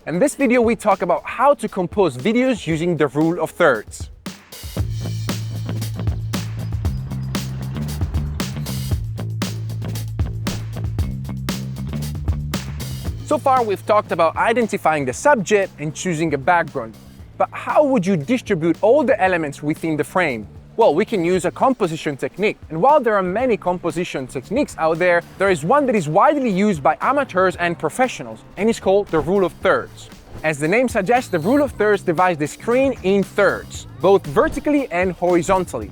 In this video, we talk about how to compose videos using the rule of thirds. So far, we've talked about identifying the subject and choosing a background. But how would you distribute all the elements within the frame? Well, we can use a composition technique. And while there are many composition techniques out there, there is one that is widely used by amateurs and professionals, and it's called the rule of thirds. As the name suggests, the rule of thirds divides the screen in thirds, both vertically and horizontally.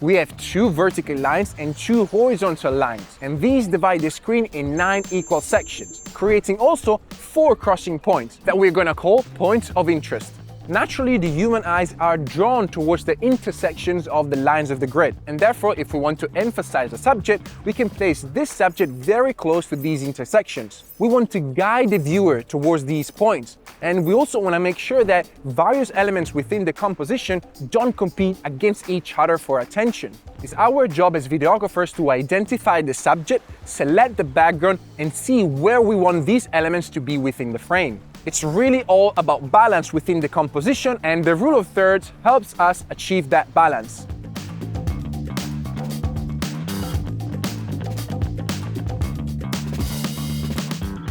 We have 2 vertical lines and 2 horizontal lines, and these divide the screen in 9 equal sections, creating also 4 crossing points that we're gonna call points of interest. Naturally, the human eyes are drawn towards the intersections of the lines of the grid, and therefore, if we want to emphasize a subject, we can place this subject very close to these intersections. We want to guide the viewer towards these points, and we also want to make sure that various elements within the composition don't compete against each other for attention. It's our job as videographers to identify the subject, select the background, and see where we want these elements to be within the frame. It's really all about balance within the composition, and the rule of thirds helps us achieve that balance.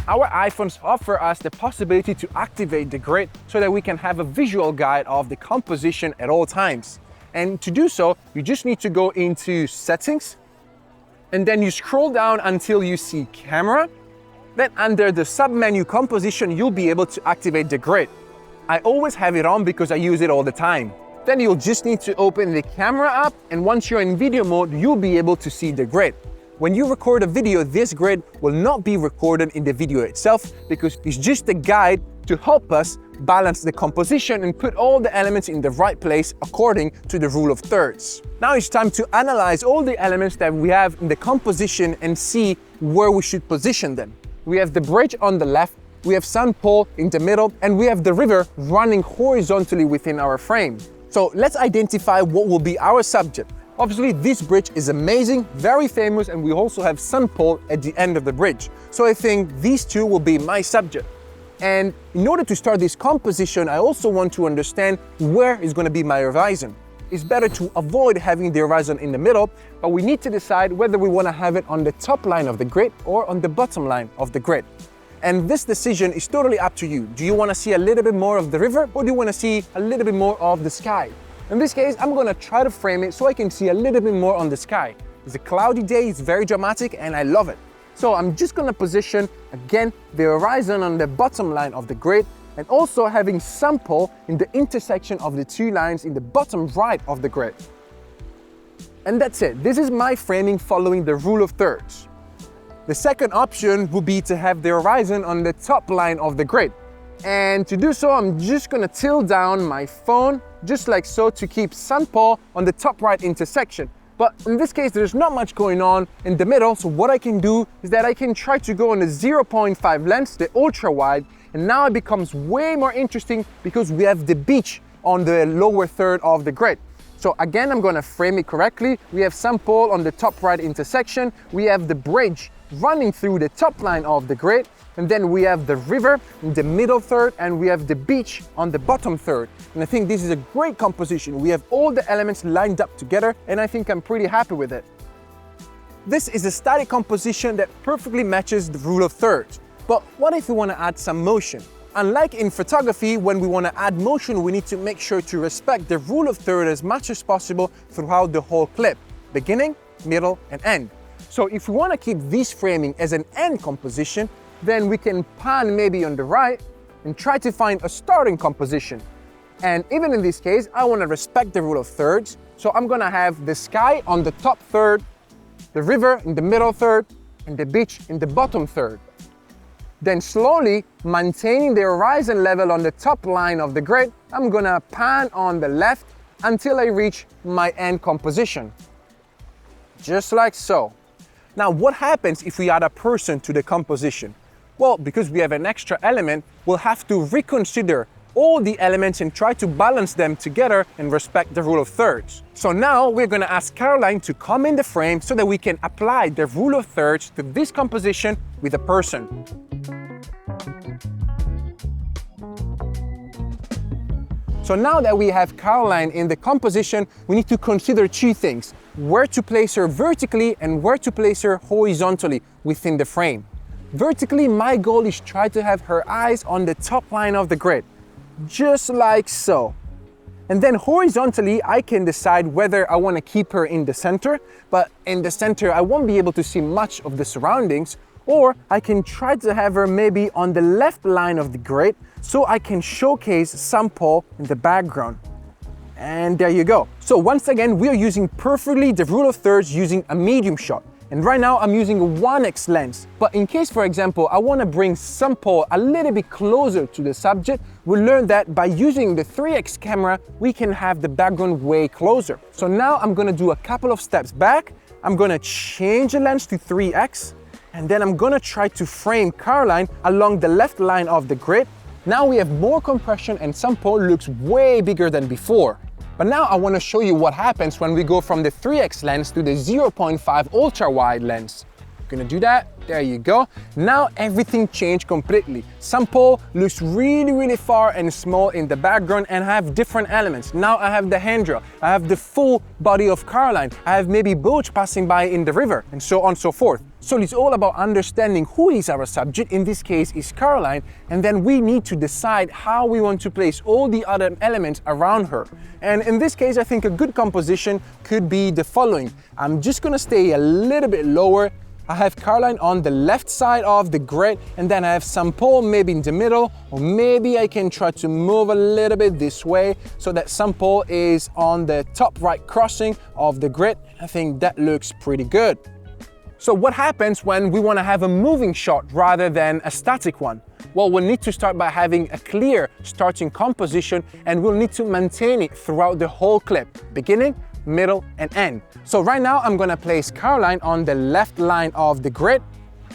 Our iPhones offer us the possibility to activate the grid so that we can have a visual guide of the composition at all times. And to do so, you just need to go into Settings, and then you scroll down until you see Camera. Then under the sub-menu Composition, you'll be able to activate the grid. I always have it on because I use it all the time. Then you'll just need to open the camera app, and once you're in video mode, you'll be able to see the grid. When you record a video, this grid will not be recorded in the video itself because it's just a guide to help us balance the composition and put all the elements in the right place according to the rule of thirds. Now it's time to analyze all the elements that we have in the composition and see where we should position them. We have the bridge on the left, we have sun pole in the middle, and we have the river running horizontally within our frame. So let's identify what will be our subject. Obviously, this bridge is amazing, very famous, and we also have sun pole at the end of the bridge. So I think these 2 will be my subject. And in order to start this composition, I also want to understand where is going to be my horizon. It's better to avoid having the horizon in the middle, but we need to decide whether we want to have it on the top line of the grid or on the bottom line of the grid. And this decision is totally up to you. Do you want to see a little bit more of the river, or do you want to see a little bit more of the sky? In this case, I'm going to try to frame it so I can see a little bit more on the sky. It's a cloudy day, it's very dramatic, and I love it. So I'm just going to position, again, the horizon on the bottom line of the grid, and also having sun pole in the intersection of the 2 lines in the bottom right of the grid. And that's it. This is my framing following the rule of thirds. The second option would be to have the horizon on the top line of the grid. And to do so, I'm just gonna tilt down my phone, just like so, to keep sun pole on the top right intersection. But in this case, there's not much going on in the middle, so what I can do is that I can try to go on the 0.5 lens, the ultra wide, and now it becomes way more interesting because we have the beach on the lower third of the grid. So again, I'm gonna frame it correctly. We have sun pole on the top right intersection, we have the bridge running through the top line of the grid, and then we have the river in the middle third, and we have the beach on the bottom third. And I think this is a great composition. We have all the elements lined up together, and I think I'm pretty happy with it. This is a static composition that perfectly matches the rule of thirds. But what if we want to add some motion? Unlike in photography, when we want to add motion, we need to make sure to respect the rule of thirds as much as possible throughout the whole clip, beginning, middle, and end. So if we want to keep this framing as an end composition, then we can pan maybe on the right and try to find a starting composition. And even in this case, I want to respect the rule of thirds. So I'm going to have the sky on the top third, the river in the middle third, and the beach in the bottom third. Then slowly, maintaining the horizon level on the top line of the grid, I'm going to pan on the left until I reach my end composition. Just like so. Now, what happens if we add a person to the composition? Well, because we have an extra element, we'll have to reconsider all the elements and try to balance them together and respect the rule of thirds. So now we're going to ask Caroline to come in the frame so that we can apply the rule of thirds to this composition with a person. So now that we have Caroline in the composition, we need to consider two things: where to place her vertically and where to place her horizontally within the frame. Vertically, my goal is try to have her eyes on the top line of the grid, just like so. And then horizontally, I can decide whether I want to keep her in the center, but in the center I won't be able to see much of the surroundings, or I can try to have her maybe on the left line of the grid so I can showcase St. Paul in the background. And there you go. So once again, we are using perfectly the rule of thirds using a medium shot. And right now I'm using a 1x lens. But in case, for example, I want to bring St. Paul a little bit closer to the subject, we learned that by using the 3x camera, we can have the background way closer. So now I'm going to do a couple of steps back. I'm going to change the lens to 3x. And then I'm gonna try to frame Caroline along the left line of the grid. Now we have more compression and St. Paul looks way bigger than before. But now I wanna show you what happens when we go from the 3x lens to the 0.5 ultra wide lens. Gonna do that, there you go. Now everything changed completely. St. Paul looks really far and small in the background and have different elements. Now I have the handrail, I have the full body of Caroline, I have maybe boats passing by in the river, and so on and so forth. So it's all about understanding who is our subject, in this case is Caroline, and then we need to decide how we want to place all the other elements around her. And in this case, I think a good composition could be the following. I'm just gonna stay a little bit lower. I have Caroline on the left side of the grid, and then I have St. Paul maybe in the middle, or maybe I can try to move a little bit this way so that St. Paul is on the top right crossing of the grid. I think that looks pretty good. So what happens when we want to have a moving shot rather than a static one? Well, we'll need to start by having a clear starting composition, and we'll need to maintain it throughout the whole clip, beginning, middle, and end. So right now I'm gonna place Caroline on the left line of the grid,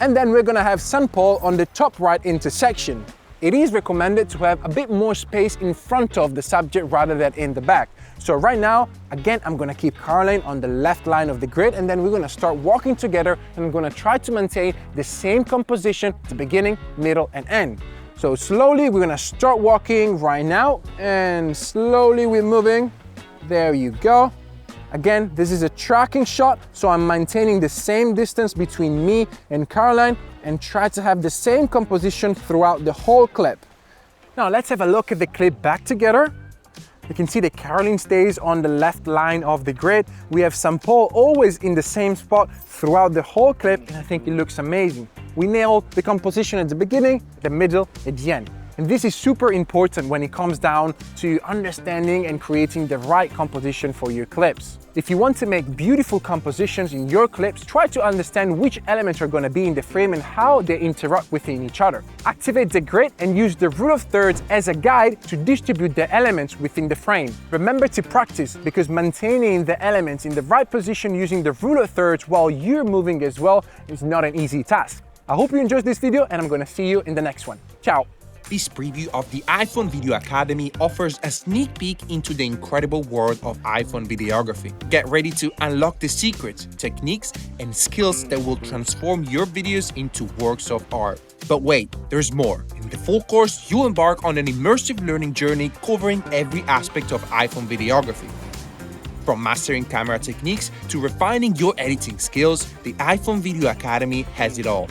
and then we're gonna have St. Paul on the top right intersection. It is recommended to have a bit more space in front of the subject rather than in the back. So right now, again, I'm gonna keep Caroline on the left line of the grid, and then we're gonna start walking together, and I'm gonna try to maintain the same composition at the beginning, middle, and end. So slowly we're gonna start walking right now, and slowly we're moving. There you go. Again, this is a tracking shot, so I'm maintaining the same distance between me and Caroline and try to have the same composition throughout the whole clip. Now let's have a look at the clip back together. You can see that Caroline stays on the left line of the grid. We have St. Paul always in the same spot throughout the whole clip, and I think it looks amazing. We nailed the composition at the beginning, the middle, at the end. And this is super important when it comes down to understanding and creating the right composition for your clips. If you want to make beautiful compositions in your clips, try to understand which elements are going to be in the frame and how they interact within each other. Activate the grid and use the rule of thirds as a guide to distribute the elements within the frame. Remember to practice, because maintaining the elements in the right position using the rule of thirds while you're moving as well is not an easy task. I hope you enjoyed this video, and I'm going to see you in the next one. Ciao! This preview of the iPhone Video Academy offers a sneak peek into the incredible world of iPhone videography. Get ready to unlock the secrets, techniques, and skills that will transform your videos into works of art. But wait, there's more. In the full course, you'll embark on an immersive learning journey covering every aspect of iPhone videography. From mastering camera techniques to refining your editing skills, the iPhone Video Academy has it all.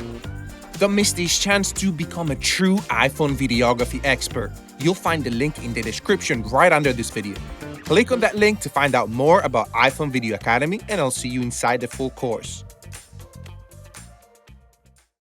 Don't miss this chance to become a true iPhone videography expert. You'll find the link in the description right under this video. Click on that link to find out more about iPhone Video Academy, and I'll see you inside the full course.